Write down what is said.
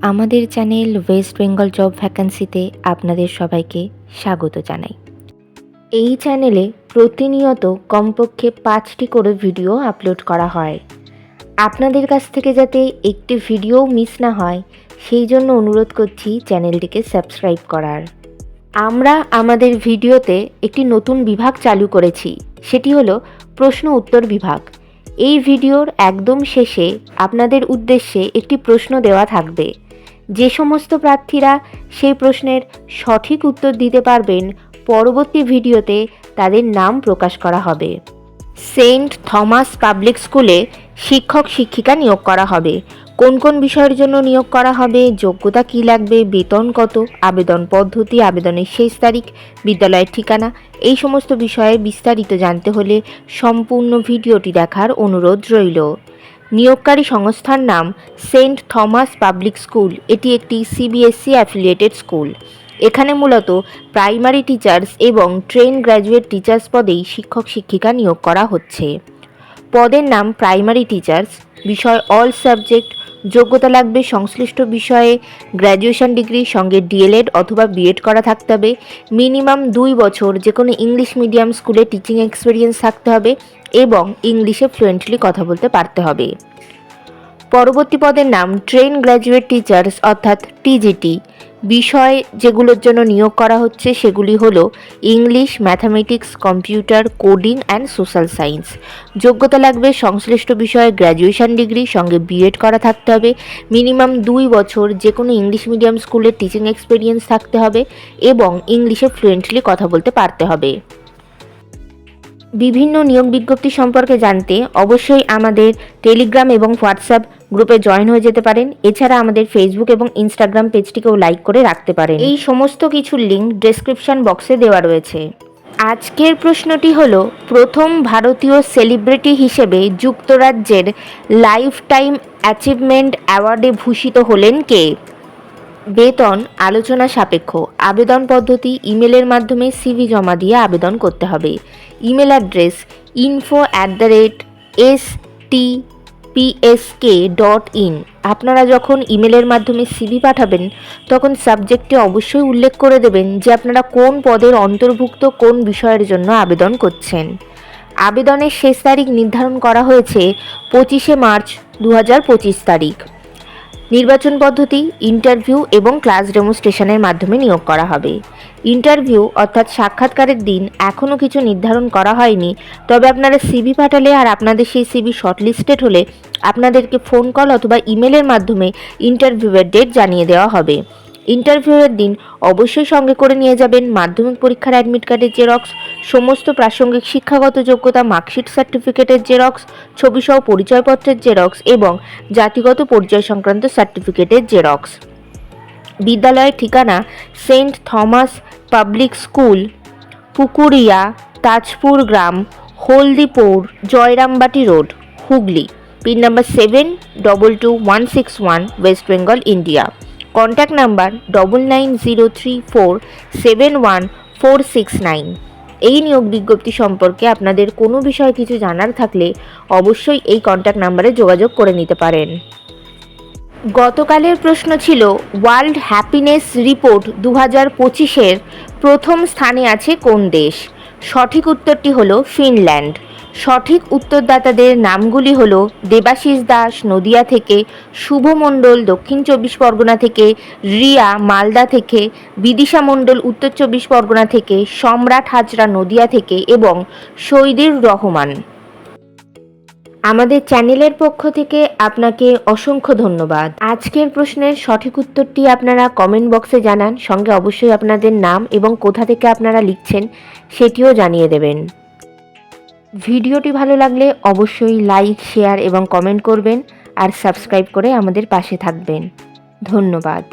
আমাদের channel West Bengal job ভ্যাকান্সিতে আপনাদের সবাইকে স্বাগত জানাই। এই চ্যানেলে প্রতিনিয়ত কমপক্ষে 5টি করে ভিডিও আপলোড করা হয়। আপনাদের কাছ থেকে যাতে একটি ভিডিও মিস না হয় সেই জন্য অনুরোধ করছি চ্যানেলটিকে সাবস্ক্রাইব করার। আমরা আমাদের ভিডিওতে একটি নতুন বিভাগ চালু করেছি, সেটি হলো প্রশ্ন উত্তর বিভাগ। এই ভিডিওর একদম শেষে আপনাদের উদ্দেশ্যে একটি প্রশ্ন দেওয়া থাকবে। যে সমস্ত প্রার্থীরা সেই প্রশ্নের সঠিক উত্তর দিতে পারবেন, পরবর্তী ভিডিওতে তাদের নাম প্রকাশ করা হবে। সেন্ট থমাস পাবলিক স্কুলে শিক্ষক শিক্ষিকা নিয়োগ করা হবে। কোন কোন বিষয়ের জন্য নিয়োগ করা হবে, যোগ্যতা কী লাগবে, বেতন কত, আবেদন পদ্ধতি, আবেদনের শেষ তারিখ, বিদ্যালয়ের ঠিকানা, এই সমস্ত বিষয়ে বিস্তারিত জানতে হলে সম্পূর্ণ ভিডিওটি দেখার অনুরোধ রইল। নিয়োগকারী সংস্থার নাম সেন্ট থমাস পাবলিক স্কুল। এটি একটি সিবিএসই অ্যাফিলিয়েটেড স্কুল। এখানে মূলত প্রাইমারি টিচার্স এবং ট্রেন গ্র্যাজুয়েট টিচার্স পদেই শিক্ষক শিক্ষিকা নিয়োগ করা হচ্ছে। পদের নাম প্রাইমারি টিচার্স। বিষয় অল সাবজেক্ট। যোগ্যতা লাগবে সংশ্লিষ্ট বিষয়ে গ্র্যাজুয়েশন ডিগ্রি সঙ্গে ডিএলএড অথবা বিএড করা থাকতে হবে। মিনিমাম 2 বছর যে কোনো ইংলিশ মিডিয়াম স্কুলে টিচিং এক্সপিরিয়েন্স থাকতে হবে এবং ইংলিশে ফ্লুয়েন্টলি কথা বলতে পারতে হবে। পরবর্তী পদের নাম ট্রেন গ্র্যাজুয়েট টিচার্স অর্থাৎ টিজিটি। বিষয় যেগুলোর জন্য নিয়োগ করা হচ্ছে সেগুলি হলো English, mathematics, computer, coding and social science. যোগ্যতা লাগবে সংশ্লিষ্ট বিষয়ে গ্র্যাজুয়েশন ডিগ্রি সঙ্গে বিএড করা থাকতে হবে। মিনিমাম 2 বছর যে কোনো ইংলিশ মিডিয়াম স্কুলের টিচিং এক্সপিরিয়েন্স থাকতে হবে এবং ইংলিশে ফ্লুয়েন্টলি কথা বলতে পারতে হবে। বিভিন্ন নিয়োগ বিজ্ঞপ্তি সম্পর্কে জানতে অবশ্যই আমাদের টেলিগ্রাম এবং হোয়াটসঅ্যাপ গ্রুপে জয়েন হয়ে যেতে পারেন। এছাড়া আমাদের ফেসবুক এবং ইনস্টাগ্রাম পেজটিকেও লাইক করে রাখতে পারেন। এই সমস্ত কিছুর লিঙ্ক ডেসক্রিপশন বক্সে দেওয়া রয়েছে। আজকের প্রশ্নটি হলো, প্রথম ভারতীয় সেলিব্রিটি হিসেবে যুক্তরাজ্যের লাইফ টাইম অ্যাচিভমেন্ট অ্যাওয়ার্ডে ভূষিত হলেন কে? বেতন আলোচনা সাপেক্ষ। আবেদন পদ্ধতি ইমেলের মাধ্যমে সিভি জমা দিয়ে আবেদন করতে হবে। Email address info@stpsk.in। আপনারা যখন ইমেলের মাধ্যমে সিভি পাঠাবেন তখন সাবজেক্টে অবশ্যই উল্লেখ করে দেবেন যে আপনারা কোন পদের অন্তর্ভুক্ত কোন বিষয়ের জন্য আবেদন করছেন। আবেদনের শেষ তারিখ নির্ধারণ করা হয়েছে 25শে মার্চ 2025 তারিখ। নির্বাচন পদ্ধতি ইন্টারভিউ এবং ক্লাস ডেমোস্ট্রেশনের মাধ্যমে নিয়োগ করা হবে। ইন্টারভিউ অর্থাৎ সাক্ষাৎকারের দিন এখনও কিছু নির্ধারণ করা হয়নি, তবে আপনারা সিভি পাঠালে আর আপনাদের সেই সিভি শর্টলিস্টেড হলে আপনাদেরকে ফোন কল অথবা ইমেলের মাধ্যমে ইন্টারভিউয়ের ডেট জানিয়ে দেওয়া হবে। ইন্টারভিউয়ের দিন অবশ্যই সঙ্গে করে নিয়ে যাবেন মাধ্যমিক পরীক্ষার অ্যাডমিট কার্ডের জেরক্স, সমস্ত প্রাসঙ্গিক শিক্ষাগত যোগ্যতা মার্কশিট সার্টিফিকেটের জেরক্স, ছবিসহ পরিচয়পত্রের জেরক্স এবং জাতিগত পরিচয় সংক্রান্ত সার্টিফিকেটের জেরক্স। বিদ্যালয়ের ঠিকানা saint Thomas public school, Pukuria, Tajpur গ্রাম, Haldipur, Jayrambati road, Hooghly. Pin number 722161, West Bengal, India. Contact number 9903471469। এই নিয়োগ বিজ্ঞপ্তি সম্পর্কে আপনাদের কোনো বিষয়ে কিছু জানার থাকলে অবশ্যই এই কন্ট্যাক্ট নাম্বারে যোগাযোগ করে নিতে পারেন। গতকালের প্রশ্ন ছিল, ওয়ার্ল্ড হ্যাপিনেস রিপোর্ট 2025-এর প্রথম স্থানে আছে কোন দেশ? সঠিক উত্তরটি হলো ফিনল্যান্ড। সঠিক উত্তরদাতাদের নামগুলি হলো দেবাশিস দাস নদিয়া থেকে, শুভ মণ্ডল দক্ষিণ 24 পরগনা থেকে, রিয়া মালদা থেকে, বিদিশা মণ্ডল উত্তর 24 পরগনা থেকে, সম্রাট হাজরা নদিয়া থেকে এবং শহীদুর রহমান। আমাদের চ্যানেলের পক্ষ থেকে আপনাকে অসংখ্য ধন্যবাদ। আজকের প্রশ্নের সঠিক উত্তরটি আপনারা কমেন্ট বক্সে জানান, সঙ্গে অবশ্যই আপনাদের নাম এবং কোথা থেকে আপনারা লিখছেন সেটিও জানিয়ে দেবেন। ভিডিওটি ভালো লাগলে অবশ্যই লাইক, শেয়ার এবং কমেন্ট করবেন আর সাবস্ক্রাইব করে আমাদের পাশে থাকবেন। ধন্যবাদ।